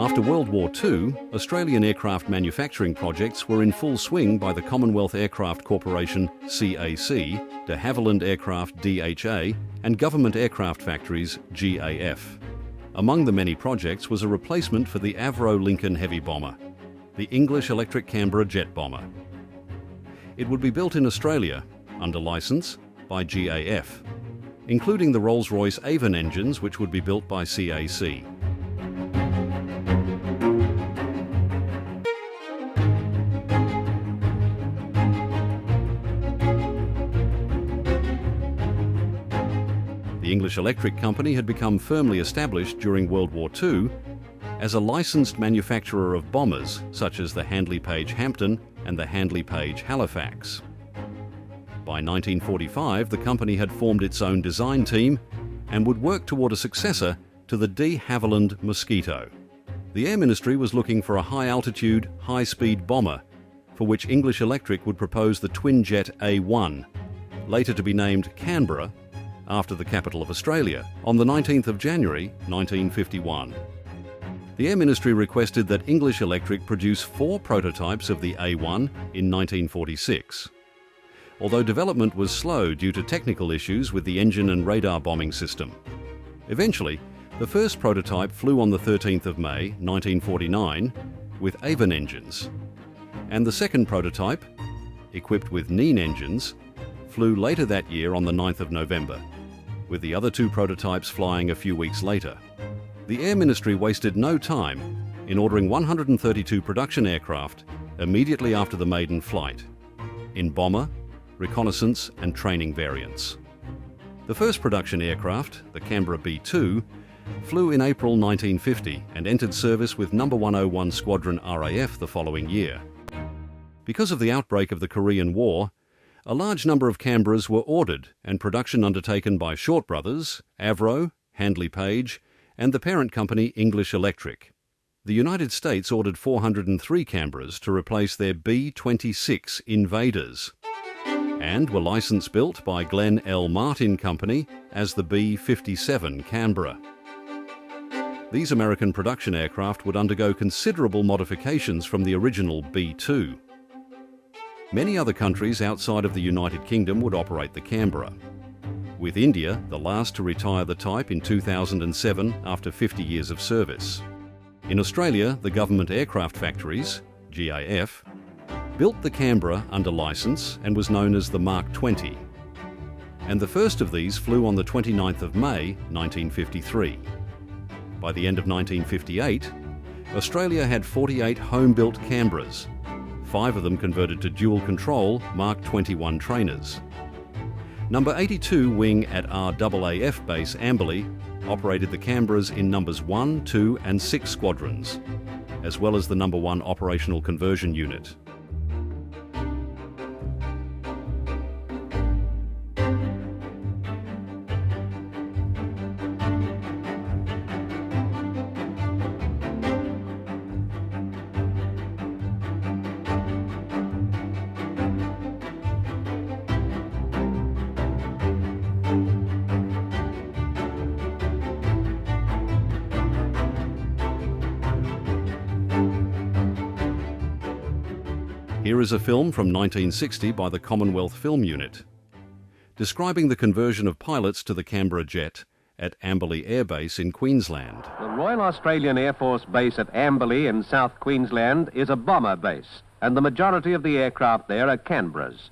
After World War II, Australian aircraft manufacturing projects were in full swing by the Commonwealth Aircraft Corporation CAC, de Havilland Aircraft DHA, and Government Aircraft Factories GAF. Among the many projects was a replacement for the Avro Lincoln heavy bomber, the English Electric Canberra jet bomber. It would be built in Australia, under licence, by GAF, including the Rolls-Royce Avon engines which would be built by CAC. The English Electric Company had become firmly established during World War II as a licensed manufacturer of bombers such as the Handley Page Hampton and the Handley Page Halifax. By 1945, the company had formed its own design team and would work toward a successor to the de Havilland Mosquito. The Air Ministry was looking for a high-altitude, high-speed bomber, for which English Electric would propose the twin-jet A1, later to be named Canberra, after the capital of Australia, on the 19th of January 1951. The Air Ministry requested that English Electric produce 4 prototypes of the A1 in 1946. Although development was slow due to technical issues with the engine and radar bombing system. Eventually, the first prototype flew on the 13th of May 1949 with Avon engines, and the second prototype, equipped with Neen engines, flew later that year on the 9th of November, with the other 2 prototypes flying a few weeks later. The Air Ministry wasted no time in ordering 132 production aircraft immediately after the maiden flight, in bomber, reconnaissance and training variants. The first production aircraft, the Canberra B-2, flew in April 1950 and entered service with No. 101 Squadron RAAF the following year. Because of the outbreak of the Korean War, a large number of Canberras were ordered and production undertaken by Short Brothers, Avro, Handley Page, and the parent company English Electric. The United States ordered 403 Canberras to replace their B-26 Invaders, and were license-built by Glenn L. Martin Company as the B-57 Canberra. These American production aircraft would undergo considerable modifications from the original B-2. Many other countries outside of the United Kingdom would operate the Canberra, with India the last to retire the type in 2007 after 50 years of service. In Australia, the Government Aircraft Factories, GAF, built the Canberra under licence and was known as the Mk.20, and the first of these flew on the 29th of May 1953. By the end of 1958, Australia had 48 home-built Canberras, 5 of them converted to dual-control Mk.21 trainers. Number 82 wing at RAAF base Amberley operated the Canberras in numbers 1, 2 and 6 squadrons, as well as the number 1 operational conversion unit. Here is a film from 1960 by the Commonwealth Film Unit, describing the conversion of pilots to the Canberra jet at Amberley Air Base in Queensland. The Royal Australian Air Force Base at Amberley in South Queensland is a bomber base, and the majority of the aircraft there are Canberras.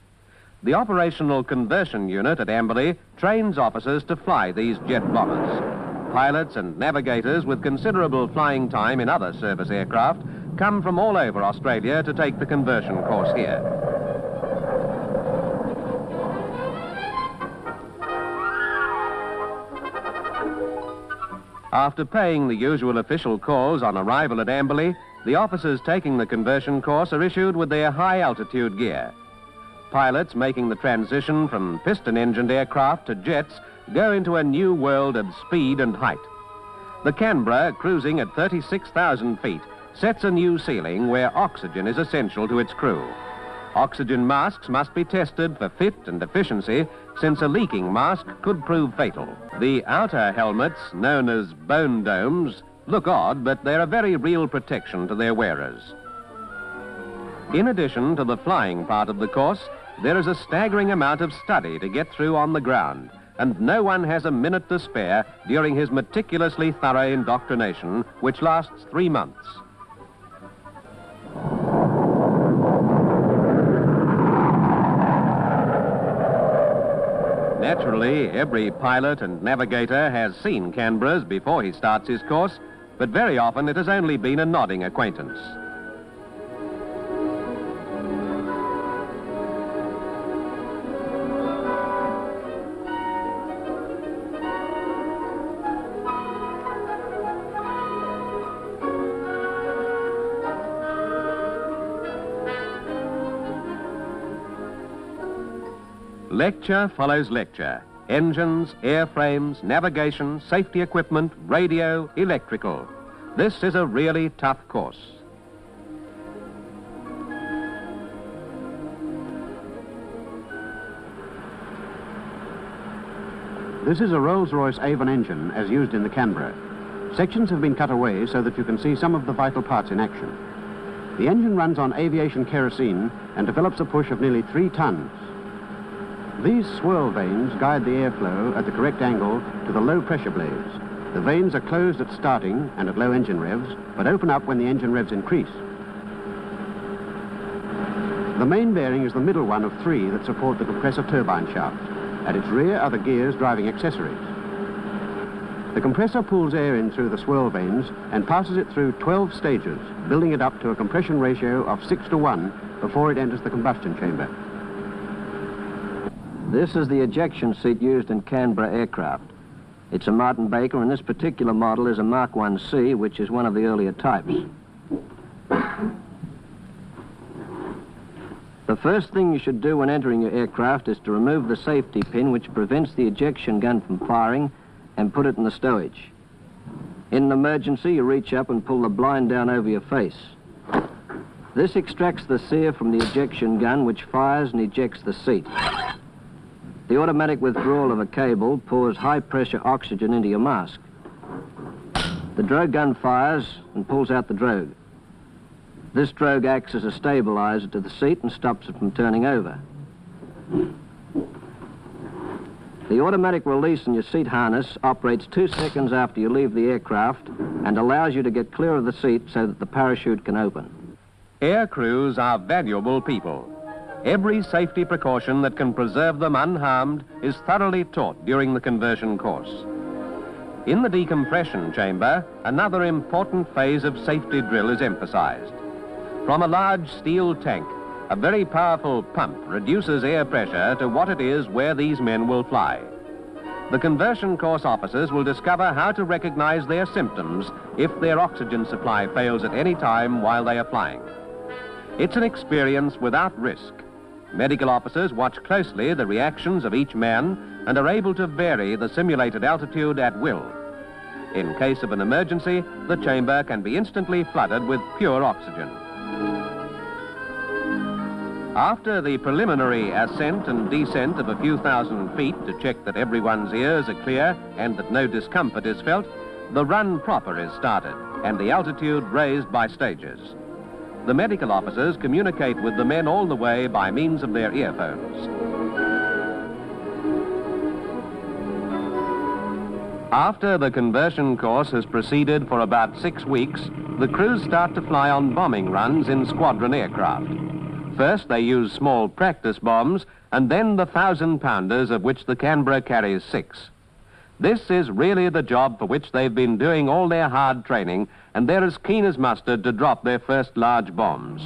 The Operational Conversion Unit at Amberley trains officers to fly these jet bombers. Pilots and navigators with considerable flying time in other service aircraft come from all over Australia to take the conversion course here. After paying the usual official calls on arrival at Amberley, the officers taking the conversion course are issued with their high-altitude gear. Pilots making the transition from piston-engined aircraft to jets go into a new world of speed and height. The Canberra, cruising at 36,000 feet, sets a new ceiling where oxygen is essential to its crew. Oxygen masks must be tested for fit and efficiency, since a leaking mask could prove fatal. The outer helmets, known as bone domes, look odd, but they're a very real protection to their wearers. In addition to the flying part of the course, there is a staggering amount of study to get through on the ground, and no one has a minute to spare during his meticulously thorough indoctrination, which lasts 3 months. Naturally, every pilot and navigator has seen Canberras before he starts his course, but very often it has only been a nodding acquaintance. Lecture follows lecture. Engines, airframes, navigation, safety equipment, radio, electrical. This is a really tough course. This is a Rolls-Royce Avon engine as used in the Canberra. Sections have been cut away so that you can see some of the vital parts in action. The engine runs on aviation kerosene and develops a push of nearly 3 tons. These swirl vanes guide the airflow at the correct angle to the low pressure blades. The vanes are closed at starting and at low engine revs, but open up when the engine revs increase. The main bearing is the middle one of 3 that support the compressor turbine shaft. At its rear are the gears driving accessories. The compressor pulls air in through the swirl vanes and passes it through 12 stages, building it up to a compression ratio of 6:1 before it enters the combustion chamber. This is the ejection seat used in Canberra aircraft. It's a Martin Baker, and this particular model is a Mark 1C, which is one of the earlier types. The first thing you should do when entering your aircraft is to remove the safety pin which prevents the ejection gun from firing and put it in the stowage. In an emergency, you reach up and pull the blind down over your face. This extracts the sear from the ejection gun, which fires and ejects the seat. The automatic withdrawal of a cable pours high-pressure oxygen into your mask. The drogue gun fires and pulls out the drogue. This drogue acts as a stabilizer to the seat and stops it from turning over. The automatic release in your seat harness operates 2 seconds after you leave the aircraft and allows you to get clear of the seat so that the parachute can open. Air crews are valuable people. Every safety precaution that can preserve them unharmed is thoroughly taught during the conversion course. In the decompression chamber, another important phase of safety drill is emphasized. From a large steel tank, a very powerful pump reduces air pressure to what it is where these men will fly. The conversion course officers will discover how to recognize their symptoms if their oxygen supply fails at any time while they are flying. It's an experience without risk. Medical officers watch closely the reactions of each man and are able to vary the simulated altitude at will. In case of an emergency, the chamber can be instantly flooded with pure oxygen. After the preliminary ascent and descent of a few thousand feet to check that everyone's ears are clear and that no discomfort is felt, the run proper is started and the altitude raised by stages. The medical officers communicate with the men all the way by means of their earphones. After the conversion course has proceeded for about 6 weeks, the crews start to fly on bombing runs in squadron aircraft. First, they use small practice bombs, and then the 1,000-pounders, of which the Canberra carries 6. This is really the job for which they've been doing all their hard training, and they're as keen as mustard to drop their first large bombs.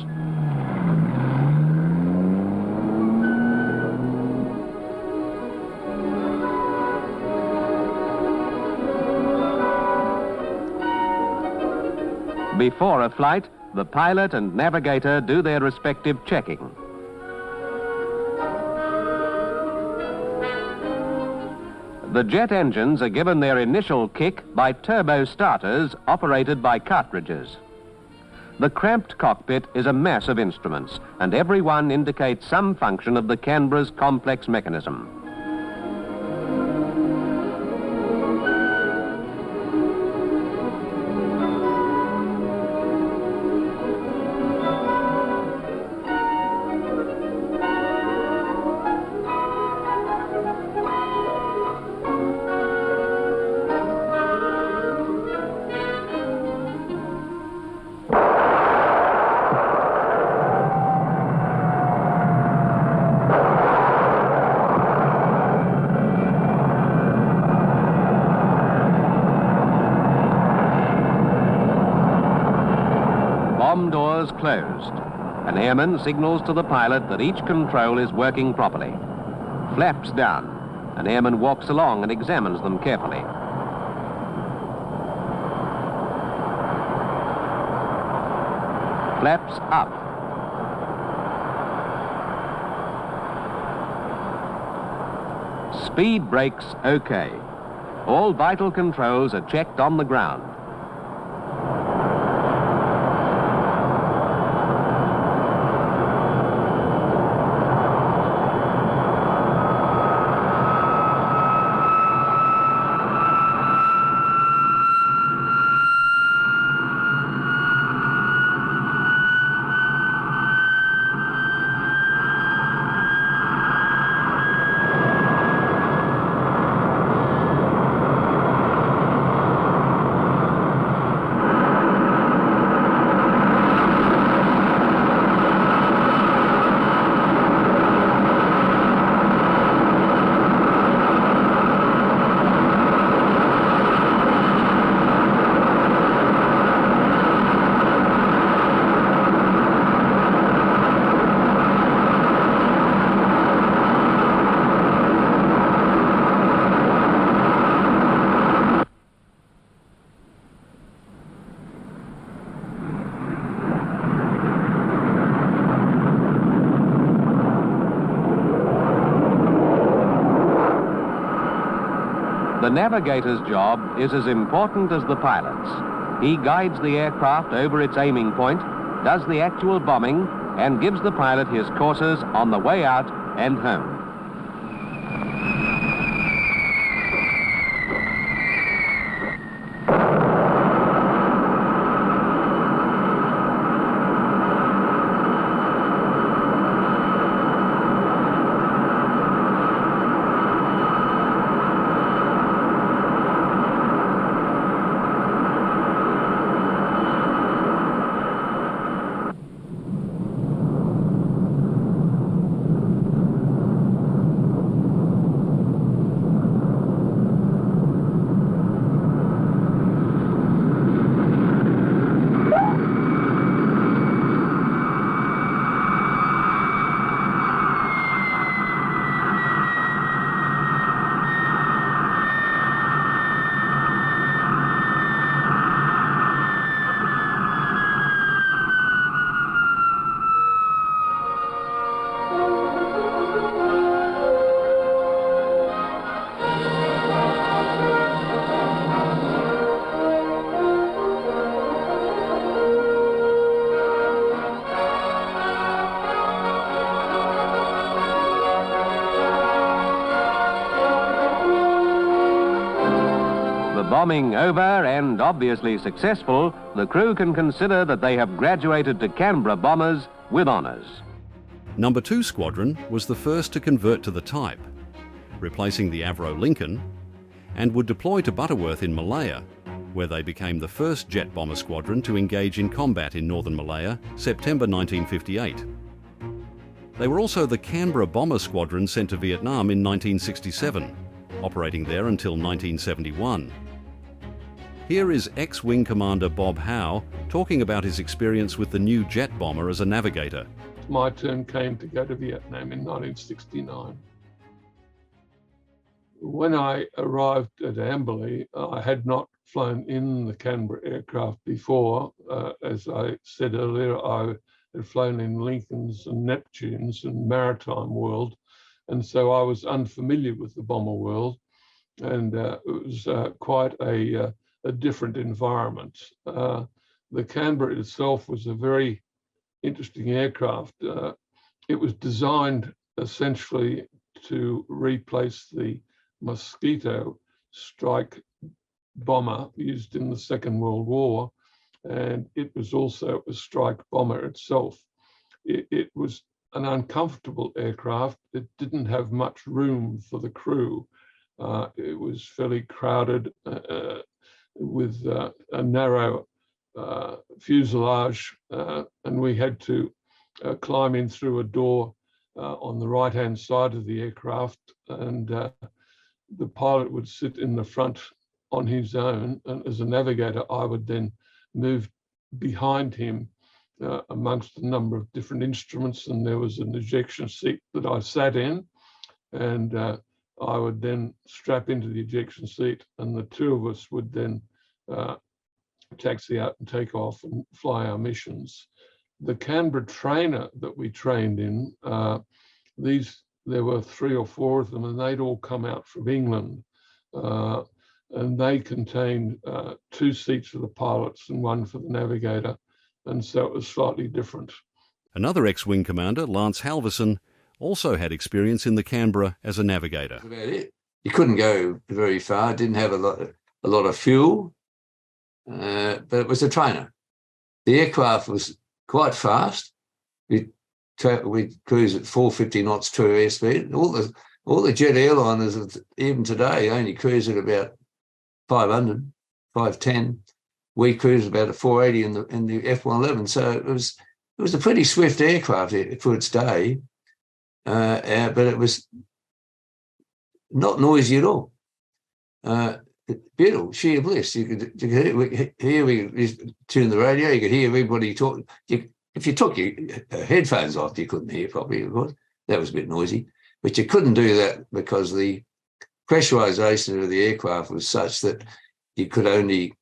Before a flight, the pilot and navigator do their respective checking. The jet engines are given their initial kick by turbo starters operated by cartridges. The cramped cockpit is a mass of instruments, and every one indicates some function of the Canberra's complex mechanism. bomb doors closed. An airman signals to the pilot that each control is working properly. Flaps down. An airman walks along and examines them carefully. Flaps up. Speed brakes okay. All vital controls are checked on the ground. The navigator's job is as important as the pilot's. He guides the aircraft over its aiming point, does the actual bombing, and gives the pilot his courses on the way out and home. Bombing over and obviously successful, the crew can consider that they have graduated to Canberra bombers with honours. Number 2 Squadron was the first to convert to the type, replacing the Avro Lincoln, and would deploy to Butterworth in Malaya, where they became the first jet bomber squadron to engage in combat in northern Malaya, September 1958. They were also the Canberra bomber squadron sent to Vietnam in 1967, operating there until 1971. Here is ex-wing commander Bob Howe talking about his experience with the new jet bomber as a navigator. My turn came to go to Vietnam in 1969. When I arrived at Amberley, I had not flown in the Canberra aircraft before. As I said earlier, I had flown in Lincolns and Neptunes and maritime world, and so I was unfamiliar with the bomber world, and it was quite a different environment. The Canberra itself was a very interesting aircraft. It was designed essentially to replace the Mosquito strike bomber used in the Second World War, and it was also a strike bomber itself. It was an uncomfortable aircraft. It didn't have much room for the crew. It was fairly crowded with a narrow fuselage, and we had to climb in through a door on the right-hand side of the aircraft, and the pilot would sit in the front on his own, and as a navigator, I would then move behind him amongst a number of different instruments, and there was an ejection seat that I sat in, and I would then strap into the ejection seat, and the two of us would then taxi out and take off and fly our missions. The Canberra trainer that we trained in, there were 3 or 4 of them, and they'd all come out from England. And they contained 2 seats for the pilots and 1 for the navigator. And so it was slightly different. Another ex-wing commander, Lance Halvorson, also had experience in the Canberra as a navigator. That's about it. You couldn't go very far, didn't have a lot of fuel, but it was a trainer. The aircraft was quite fast. We'd cruise at 450 knots true airspeed. All the jet airliners, even today, only cruise at about 500, 510. We cruised about a 480 in the F-111. So it was a pretty swift aircraft for its day, but it was not noisy at all. Beautiful, sheer bliss. You could hear, we tune the radio, you could hear everybody talk. If you took your headphones off, you couldn't hear properly, of course. That was a bit noisy. But you couldn't do that because the pressurization of the aircraft was such that you could only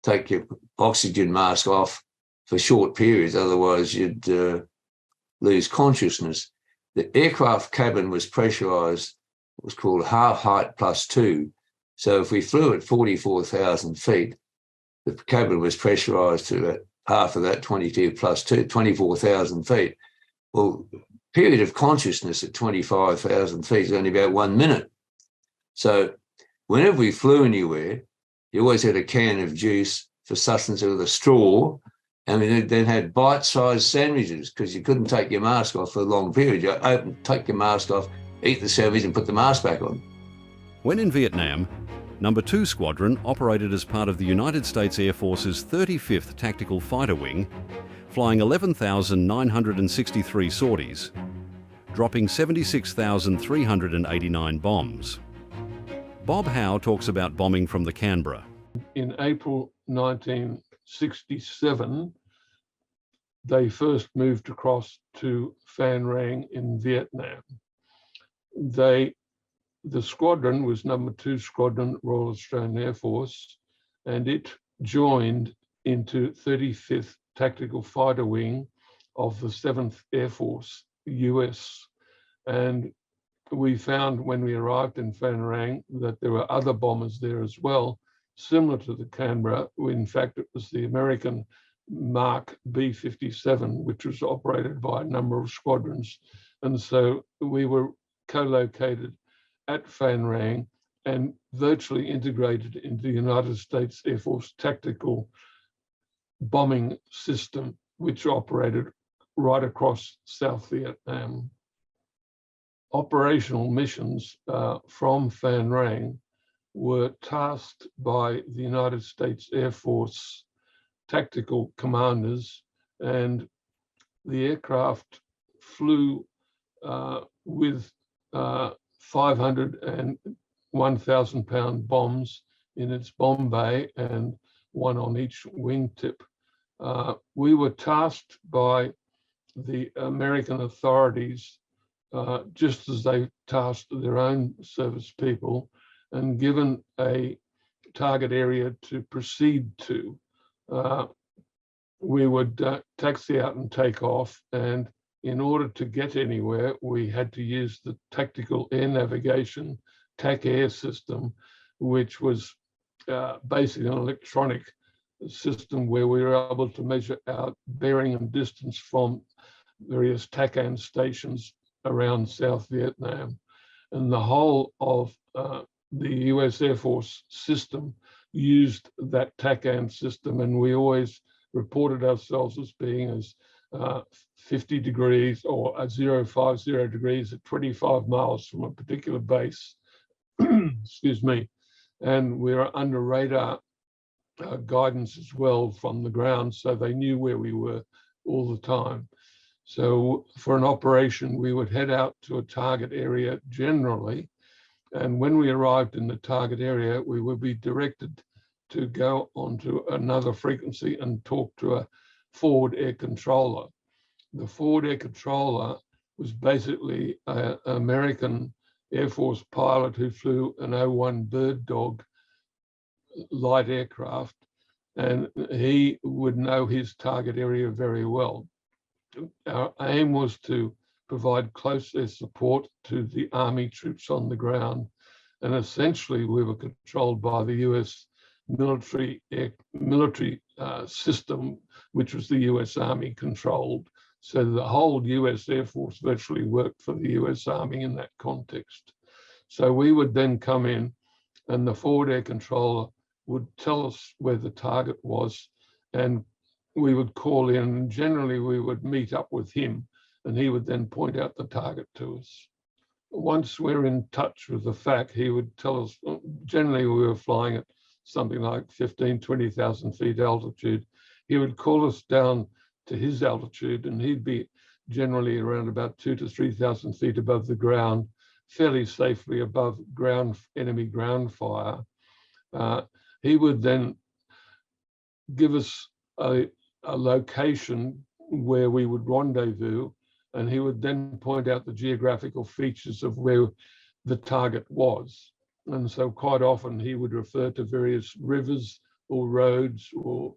take your oxygen mask off for short periods, otherwise you'd lose consciousness. The aircraft cabin was pressurized, it was called half height plus 2. So if we flew at 44,000 feet, the cabin was pressurized to half of that, 22 plus 2, 24,000 feet. Well, period of consciousness at 25,000 feet is only about 1 minute. So whenever we flew anywhere, you always had a can of juice for sustenance with a straw, and we then had bite-sized sandwiches because you couldn't take your mask off for a long period. You take your mask off, eat the sandwich and put the mask back on. When in Vietnam, No. 2 Squadron operated as part of the United States Air Force's 35th Tactical Fighter Wing, flying 11,963 sorties, dropping 76,389 bombs. Bob Howe talks about bombing from the Canberra. In April 1967, they first moved across to Phan Rang in Vietnam. The squadron was No. 2 Squadron Royal Australian Air Force, and it joined into 35th Tactical Fighter Wing of the 7th Air Force, US. And we found when we arrived in Phan Rang that there were other bombers there as well, similar to the Canberra. In fact, it was the American Mark B-57, which was operated by a number of squadrons. And so we were co-located at Phan Rang and virtually integrated into the United States Air Force tactical bombing system, which operated right across South Vietnam. Operational missions from Phan Rang were tasked by the United States Air Force tactical commanders, and the aircraft flew with 500 and 1,000-pound bombs in its bomb bay and 1 on each wingtip. We were tasked by the American authorities just as they tasked their own service people, and given a target area to proceed to. We would taxi out and take off, and in order to get anywhere, we had to use the tactical air navigation TAC air system, which was basically an electronic system where we were able to measure our bearing and distance from various TACAN stations around South Vietnam. And the whole of the US Air Force system used that TACAN system, and we always reported ourselves as being as 50 degrees or 050 degrees at 25 miles from a particular base. Excuse me. And we were under radar guidance as well from the ground, so they knew where we were all the time. So for an operation, we would head out to a target area generally, and when we arrived in the target area, we would be directed to go onto another frequency and talk to forward air controller. The forward air controller was basically an American Air Force pilot who flew an O-1 Bird Dog light aircraft, and he would know his target area very well. Our aim was to provide close air support to the Army troops on the ground, and essentially we were controlled by the US military system, which was the US Army controlled. So the whole US Air Force virtually worked for the US Army in that context. So we would then come in, and the forward air controller would tell us where the target was, and we would call in, and generally we would meet up with him, and he would then point out the target to us. Once we're in touch with the FAC, he would tell us, generally we were flying at something like 15, 20,000 feet altitude. He would call us down to his altitude, and he'd be generally around about 2,000 to 3,000 feet above the ground, fairly safely above enemy ground fire. He would then give us a location where we would rendezvous, and he would then point out the geographical features of where the target was. And so quite often he would refer to various rivers or roads or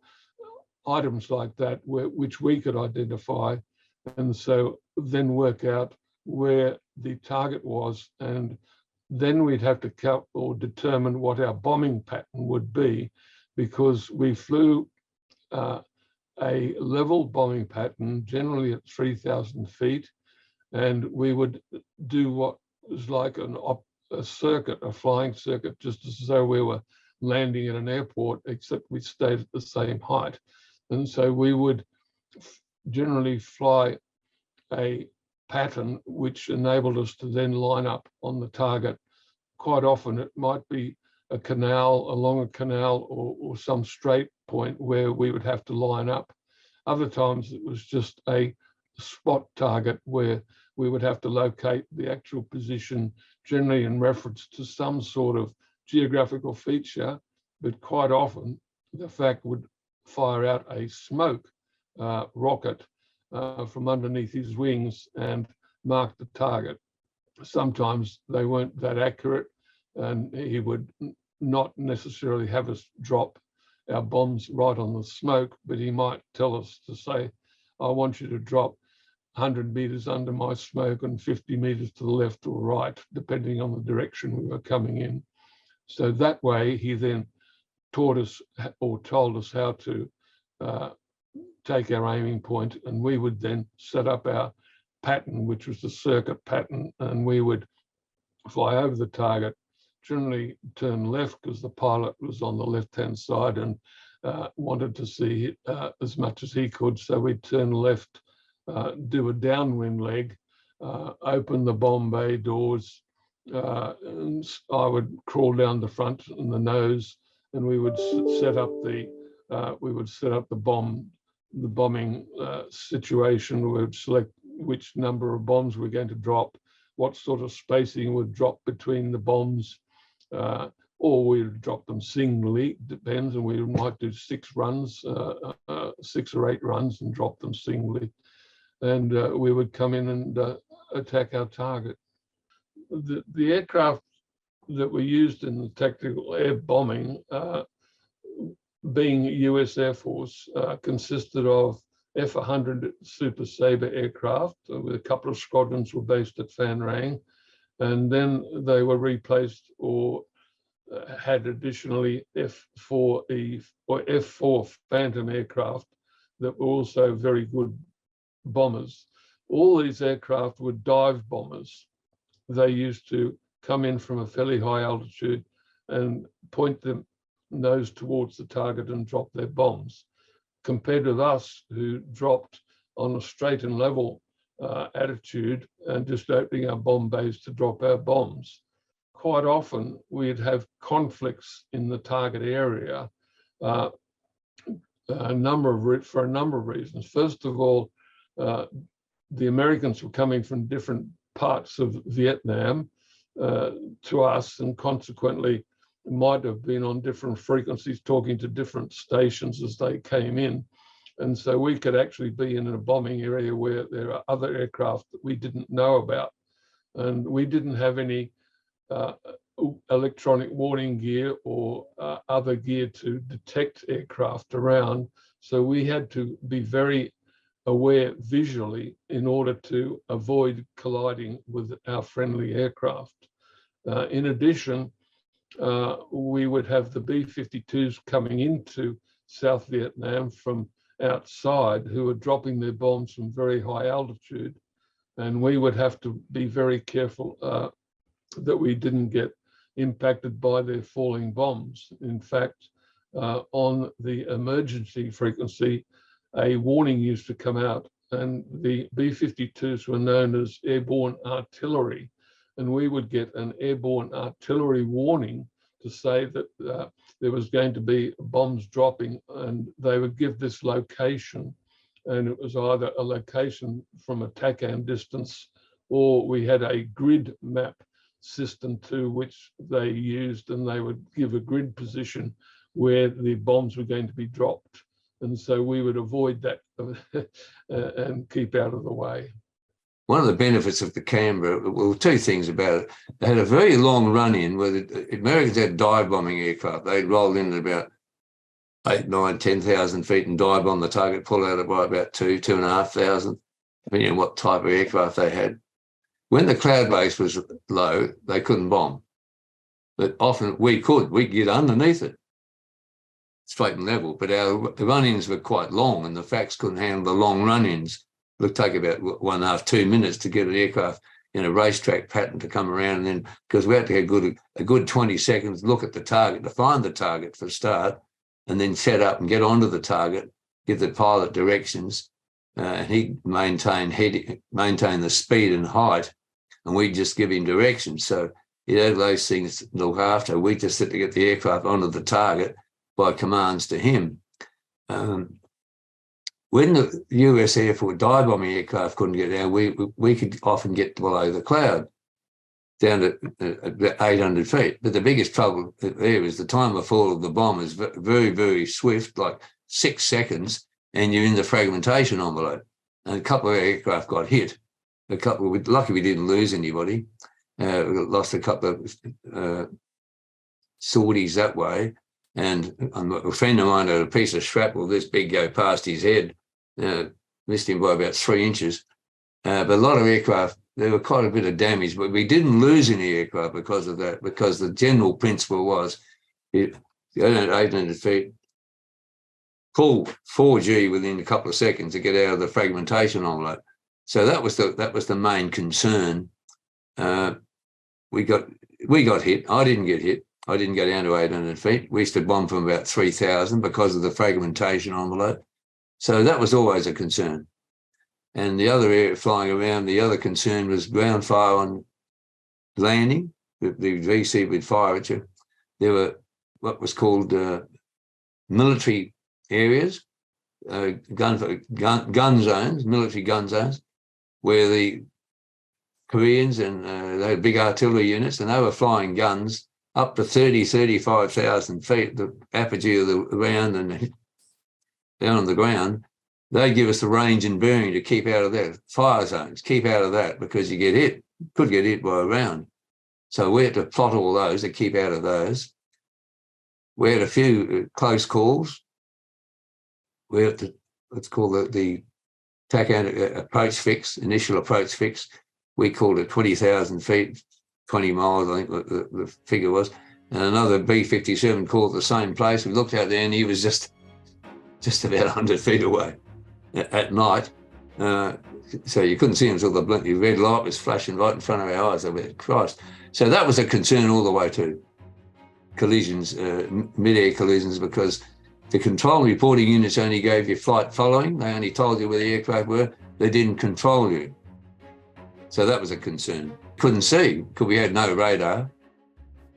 items like that which we could identify, and so then work out where the target was, and then we'd have to count or determine what our bombing pattern would be, because we flew a level bombing pattern generally at 3,000 feet, and we would do what was like a circuit, a flying circuit, just as though we were landing at an airport, except we stayed at the same height. And so we would generally fly a pattern which enabled us to then line up on the target. Quite often it might be a canal, along a canal, or some straight point where we would have to line up. Other times it was just a spot target where we would have to locate the actual position, generally in reference to some sort of geographical feature, but quite often the FAC would fire out a smoke rocket from underneath his wings and mark the target. Sometimes they weren't that accurate, and he would not necessarily have us drop our bombs right on the smoke, but he might tell us to say, I want you to drop 100 meters under my smoke and 50 meters to the left or right, depending on the direction we were coming in. So that way he then taught us or told us how to take our aiming point, and we would then set up our pattern, which was the circuit pattern, and we would fly over the target, generally turn left because the pilot was on the left-hand side and wanted to see as much as he could. So we'd turn left, do a downwind leg, open the bomb bay doors, and I would crawl down the front and the nose, and we would set up the bombing situation. We would select which number of bombs we're going to drop, what sort of spacing would drop between the bombs, or we would drop them singly, depends, and we might do 6 or 8 runs and drop them singly. And we would come in and attack our target. The aircraft that were used in the tactical air bombing, being US Air Force, consisted of F-100 Super Sabre aircraft, with a couple of squadrons were based at Phan Rang, and then they were replaced or had additionally F-4E or F-4 Phantom aircraft that were also very good bombers. All these aircraft were dive bombers. They used to come in from a fairly high altitude and point them nose towards the target and drop their bombs, compared with us, who dropped on a straight and level attitude and just opening our bomb bays to drop our bombs. Quite often we'd have conflicts in the target area for a number of reasons. First of all, the Americans were coming from different parts of Vietnam to us, and consequently might have been on different frequencies talking to different stations as they came in. And so we could actually be in a bombing area where there are other aircraft that we didn't know about. And we didn't have any electronic warning gear or other gear to detect aircraft around. So we had to be very aware visually in order to avoid colliding with our friendly aircraft. In addition, we would have the B-52s coming into South Vietnam from outside who were dropping their bombs from very high altitude. And we would have to be very careful that we didn't get impacted by their falling bombs. In fact, on the emergency frequency, a warning used to come out, and the B-52s were known as airborne artillery. And we would get an airborne artillery warning to say that there was going to be bombs dropping, and they would give this location. And it was either a location from a TACAN distance, or we had a grid map system to which they used, and they would give a grid position where the bombs were going to be dropped. And so we would avoid that and keep out of the way. One of the benefits of the Canberra, well, two things about it. They had a very long run-in where the Americans had dive bombing aircraft. They'd roll in at about 8, 9, 10,000 feet and dive bomb the target, pull out by about 2,500, depending on what type of aircraft they had. When the cloud base was low, they couldn't bomb. But often we'd get underneath it, straight and level. But our run-ins were quite long, and the FACs couldn't handle the long run-ins. It would take about 1.5 to 2 minutes to get an aircraft in a racetrack pattern to come around, and then because we had to get a good 20 seconds look at the target to find the target for a start, and then set up and get onto the target, give the pilot directions, and he'd maintain the speed and height, and we'd just give him directions. So he'd have those things to look after. We just had to get the aircraft onto the target by commands to him. When the USAF or dive bombing aircraft couldn't get down, we could often get below the cloud, down to 800 feet. But the biggest trouble there is the time of fall of the bomb is very, very swift, like 6 seconds, and you're in the fragmentation envelope. And a couple of aircraft got hit. Lucky we didn't lose anybody. We lost a couple of sorties that way. And a friend of mine had a piece of shrapnel this big go past his head, missed him by about 3 inches. But a lot of aircraft, there were quite a bit of damage, but we didn't lose any aircraft because of that, because the general principle was you go down to 800 feet, pull 4G within a couple of seconds to get out of the fragmentation envelope. So that was the main concern. We got hit. I didn't get hit. I didn't go down to 800 feet. We used to bomb from about 3,000 because of the fragmentation envelope. So that was always a concern. And the other area flying around, the other concern was ground fire on landing. The VC would fire at you. There were what was called military areas, gun zones, military gun zones, where the Koreans and they had big artillery units, and they were flying guns up to 30, 35,000 feet, the apogee of the round and down on the ground. They'd give us the range and bearing to keep out of that. Fire zones, keep out of that, because you could get hit by a round. So we had to plot all those to keep out of those. We had a few close calls. We had to, let's call it the TACAN approach fix, initial approach fix. We called it 20,000 feet, 20 miles, I think the figure was. And another B-57 called the same place. We looked out there and he was just about 100 feet away at night. So you couldn't see him until the blinking red light was flashing right in front of our eyes. I went, Christ. So that was a concern all the way to collisions, mid-air collisions, because the control and reporting units only gave you flight following. They only told you where the aircraft were. They didn't control you. So that was a concern. Couldn't see because we had no radar,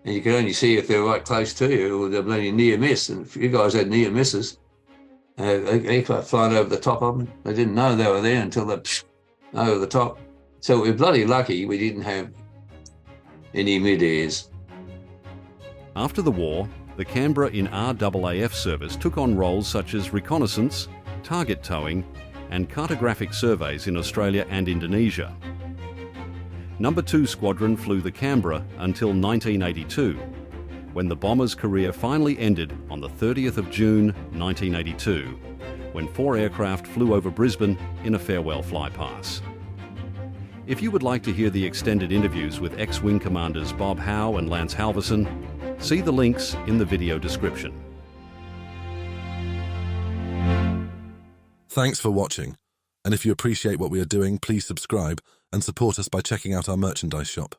and you could only see if they were right close to you or they're bloody near miss. And if you guys had near misses, aircraft flying over the top of them, they didn't know they were there until they're over the top. So we're bloody lucky we didn't have any mid-airs. After the war, the Canberra in RAAF service took on roles such as reconnaissance, target towing, and cartographic surveys in Australia and Indonesia. Number 2 Squadron flew the Canberra until 1982, when the bomber's career finally ended on the 30th of June 1982, when 4 aircraft flew over Brisbane in a farewell flypass. If you would like to hear the extended interviews with ex-wing commanders Bob Howe and Lance Halvorson, see the links in the video description. Thanks for watching, and if you appreciate what we are doing, please subscribe and support us by checking out our merchandise shop.